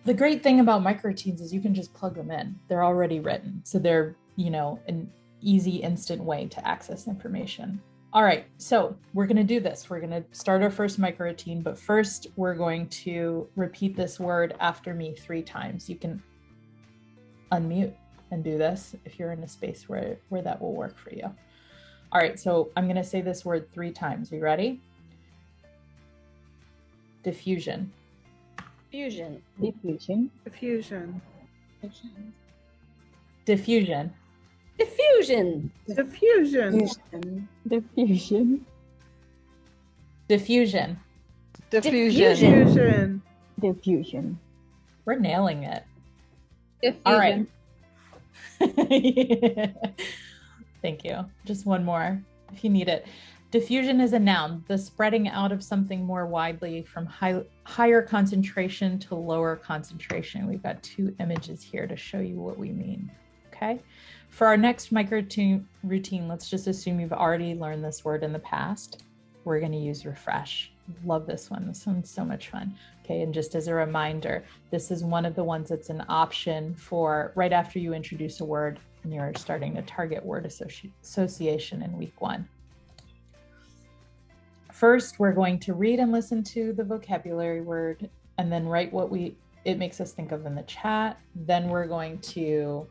The great thing about microroutines is you can just plug them in. They're already written. So they're, an easy, instant way to access information. All right, so we're going to do this. We're going to start our first microroutine, but first we're going to repeat this word after me 3 times. You can unmute and do this if you're in a space where that will work for you. All right, so I'm going to say this word 3 times. Are you ready? Diffusion. Diffusion. Diffusion. Diffusion. Diffusion. Diffusion. Diffusion. Diffusion. Diffusion. Diffusion. Diffusion. We're nailing it. Diffusion. All right. Thank you. Just one more if you need it. Diffusion is a noun, the spreading out of something more widely from higher concentration to lower concentration. We've got 2 images here to show you what we mean. Okay. For our next routine, let's just assume you've already learned this word in the past. We're going to use refresh. Love this one. This one's so much fun. Okay. And just as a reminder, this is one of the ones that's an option for right after you introduce a word and you're starting to target word association in week 1. First, we're going to read and listen to the vocabulary word and then write what it makes us think of in the chat. Then we're going to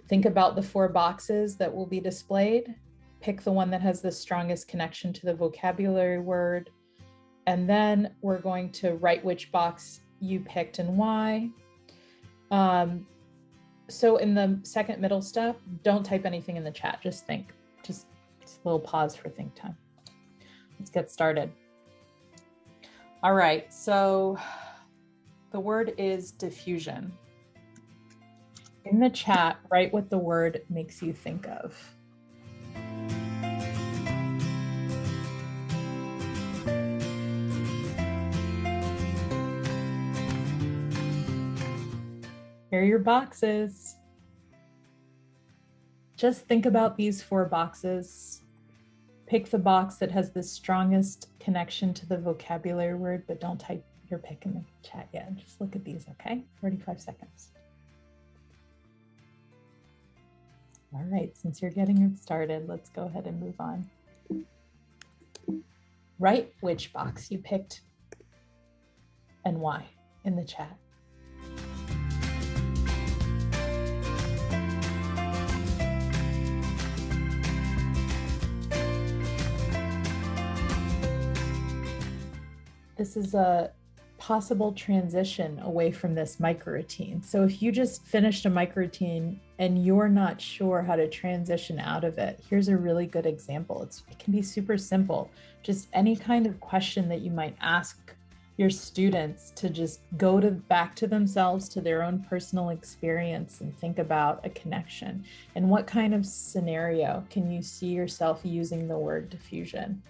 think about the 4 boxes that will be displayed. Pick the one that has the strongest connection to the vocabulary word. And then we're going to write which box you picked and why. So in the second middle step, don't type anything in the chat. Just think. Just a little pause for think time. Let's get started. All right, so the word is diffusion. In the chat, write what the word makes you think of. Here are your boxes. Just think about these 4 boxes. Pick the box that has the strongest connection to the vocabulary word, but don't type your pick in the chat yet. Just look at these, okay? 45 seconds. All right, since you're getting it started, let's go ahead and move on. Write which box you picked and why in the chat. This is a possible transition away from this microroutine. So if you just finished a microroutine and you're not sure how to transition out of it, here's a really good example. It can be super simple. Just any kind of question that you might ask your students to just go back to themselves, to their own personal experience and think about a connection. And what kind of scenario can you see yourself using the word diffusion?